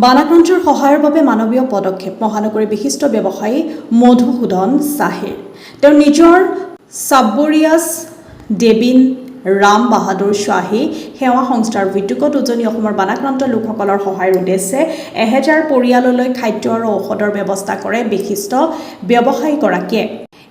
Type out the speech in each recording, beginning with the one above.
বানাক্ৰান্তৰ সহায়ৰ বাবে মানৱীয় পদক্ষেপ মহানগৰীৰ বিশিষ্ট ব্যৱসায়ী মধুসূদন শ্বাহেৰ তেওঁৰ নিজৰ চাবৰিয়াছ ডেবিন ৰাম বাহাদুৰ শ্বাহী সেৱা সংস্থাৰ উদ্যোগত উজনি অসমৰ বানাক্ৰান্ত লোকসকলৰ সহায়ৰ উদ্দেশ্যে 1000 পৰিয়াললৈ খাদ্য আৰু ঔষধৰ ব্যৱস্থা কৰে বিশিষ্ট ব্যৱসায়ীগৰাকীয়ে।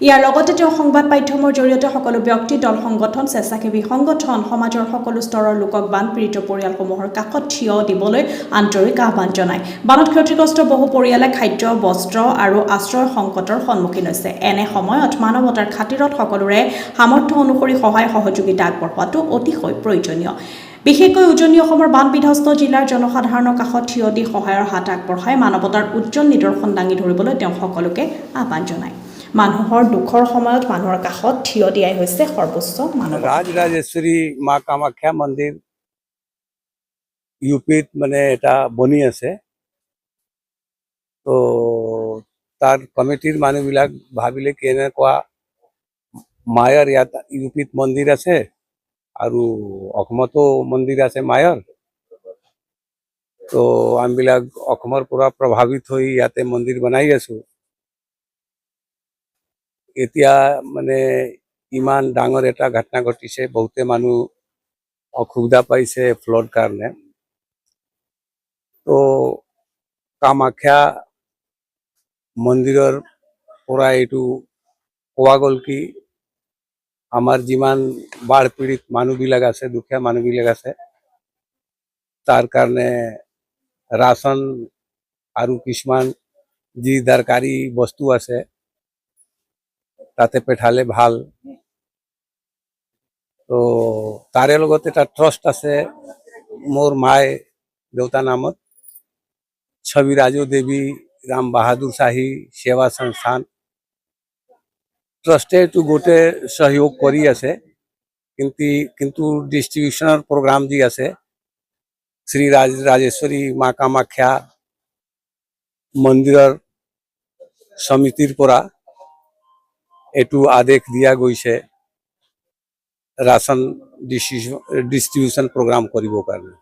ইয়াৰ লগতে তেওঁ সংবাদ মাধ্যমৰ জৰিয়তে সকলো ব্যক্তি দল সংগঠন স্বেচ্ছাসেৱী সংগঠন সমাজৰ সকলো স্তৰৰ লোকক বানপীড়িত পৰিয়ালসমূহৰ কাষত থিয় দিবলৈ আন্তৰিক আহ্বান জনায়। বানত ক্ষতিগ্ৰস্ত বহু পৰিয়ালে খাদ্য বস্ত্ৰ আৰু আশ্ৰয় সংকটৰ সন্মুখীন হৈছে। এনে সময়ত মানৱতাৰ খাতিৰত সকলোৰে সামৰ্থ্য অনুসৰি সহায় সহযোগিতা আগবঢ়োৱাটো অতিশয় প্ৰয়োজনীয়। বিশেষকৈ উজনি অসমৰ বান বিধ্বস্ত জিলাৰ জনসাধাৰণৰ কাষত থিয় দি সহায়ৰ হাত আগবঢ়াই মানৱতাৰ উজ্জ্বল নিদৰ্শন দাঙি ধৰিবলৈ তেওঁ সকলোকে আহ্বান জনায়। মানুহৰ দুখৰ সময়ত মানুহৰ কাষত থিয় দিয়াই হৈছে সৰ্বোচ্চ মানৱতা। ৰাজৰাজেশ্বৰী মা কামাখ্যা মন্দিৰ ইউপিত মানে এটা বনি আছে, তো তাৰ কমিটিৰ মানুহবিলাক ভাবিলে কি এনেকুৱা মায়াৰ ইয়াত ইউপিত মন্দিৰ আছে আৰু অসমতো মন্দিৰ আছে মায়াৰ, তো আমিবিলাক অসমৰ পৰা প্ৰভাৱিত হৈ ইয়াতে মন্দিৰ বনাই আছো। এতিয়া মানে ইমান ডাঙৰ এটা ঘটনা ঘটিছে, বহুতে মানুহ অসুবিধা পাইছে ফ্লড কাৰণে। তো কামাখ্যা মন্দিৰৰ পৰা এইটো কোৱা গ'ল কি আমাৰ যিমান বাঢ় পীড়িত মানুহবিলাক আছে, দুখীয়া মানুহবিলাক আছে, তাৰ কাৰণে ৰাচন আৰু কিছুমান যি দৰকাৰী বস্তু আছে তাতে পঠালে ভাল। তো তাৰে লগত এটা ট্ৰাষ্ট আছে মোৰ মায়ে দেউতা নামত, ছবি ৰাজু দেৱী ৰাম বাহাদুৰ শ্বাহী সেৱা সংস্থান ট্ৰাষ্টে এইটো গোটেই সহযোগ কৰি আছে, কিন্তু ডিষ্ট্ৰিবিউশ্যনৰ প্ৰগ্ৰাম যি আছে শ্ৰী ৰাজেশ্বৰী মা কামাখ্যা মন্দিৰৰ সমিতিৰ পৰা এইটো আদেশ দিয়া গৈছে ৰাচন ডিষ্ট্ৰিবিউশ্যন প্ৰগ্ৰাম কৰিবৰ কাৰণে।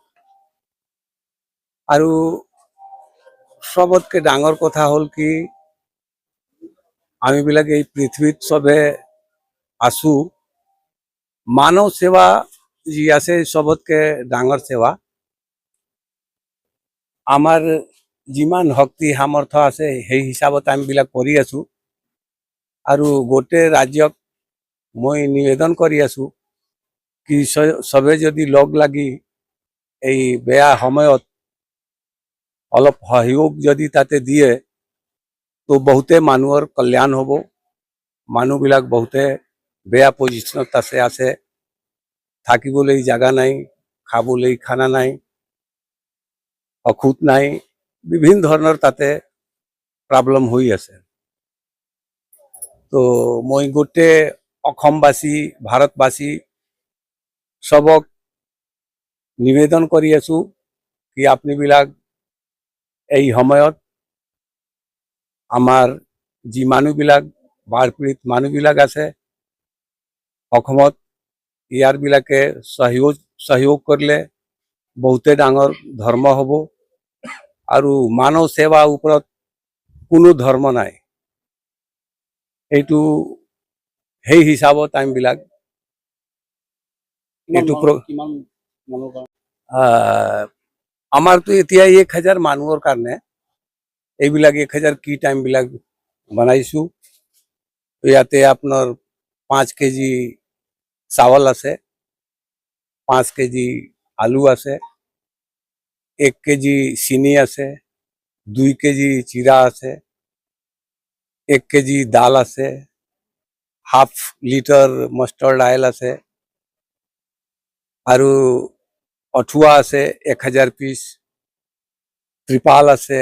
আৰু সবতকে ডাঙৰ কথা হ'ল কি আমিবিলাক এই পৃথিৱীত চবে আছো, মানৱ সেৱা যি আছে সবতকে ডাঙৰ সেৱা। আমাৰ যিমান শক্তি সামৰ্থ্য আছে সেই হিচাপত আমিবিলাক কৰি আছো, আৰু গোটেই ৰাজ্যক মই নিবেদন কৰি আছো কি সবে যদি লগ লাগি এই বেয়া সময়ত অলপ সহযোগ যদি তাতে দিয়ে তো বহুতে মানুহৰ কল্যাণ হ'ব। মানুহবিলাক বহুতে বেয়া পজিশ্যনত আছে, থাকিবলৈ জাগা নাই, খাবলৈ খানা নাই, ঔষধ নাই, বিভিন্ন ধৰণৰ তাতে প্ৰব্লেম হৈ আছে। তো মই গোটেই অসমবাসী ভাৰতবাসী সবক নিবেদন কৰি আছো কি আপুনিবিলাক এই সময়ত আমাৰ যি মানুহবিলাক বাঢ় পীড়িত মানুহবিলাক আছে অসমত, ইয়াৰবিলাকে সহযোগ কৰিলে বহুতে ডাঙৰ ধৰ্ম হ'ব। আৰু মানৱ সেৱাৰ ওপৰত কোনো ধৰ্ম নাই, এইটো সেই হিচাপত আমিবিলাক এইটো আমাৰতো এতিয়া 1000 মানুহৰ কাৰণে এইবিলাক 1000 কিট আমিবিলাক বনাইছো। ইয়াতে আপোনাৰ 5 কেজি চাউল আছে, 5 কেজি আলু আছে, 1 কেজি চিনি আছে, 2 কেজি চিৰা আছে, 1 কেজি দাল আছে, হাফ লিটাৰ মাষ্টাৰ্ড অইল আছে, আৰু অঠুৱা আছে 1000 পিস, ত্ৰিপাল আছে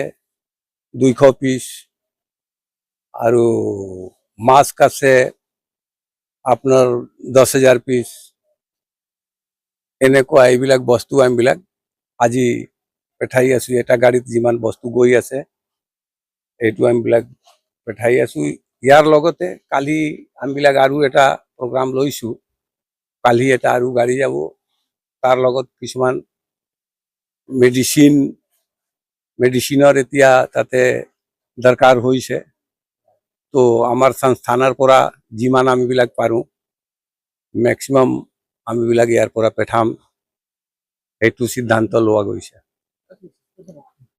200 পিস, আৰু মাস্ক আছে আপোনাৰ 10000 পিস। এনেকুৱা এইবিলাক বস্তু আমিবিলাক আজি পঠাই আছো। এটা গাড়ীত যিমান বস্তু গৈ আছে এইটো আমিবিলাক পঠাই আছো। ইয়াৰ লগতে কালি আমিবিলাক আৰু এটা প্ৰগ্ৰাম লৈছো, কালি এটা আৰু গাড়ী যাব, তাৰ লগত কিছুমান মেডিচিন মেডিচিনৰ এতিয়া তাতে দৰকাৰ হৈছে তো আমাৰ সংস্থানৰ পৰা যিমান আমিবিলাক পাৰোঁ মেক্সিমাম আমিবিলাক ইয়াৰ পৰা পঠাম সেইটো সিদ্ধান্ত লোৱা গৈছে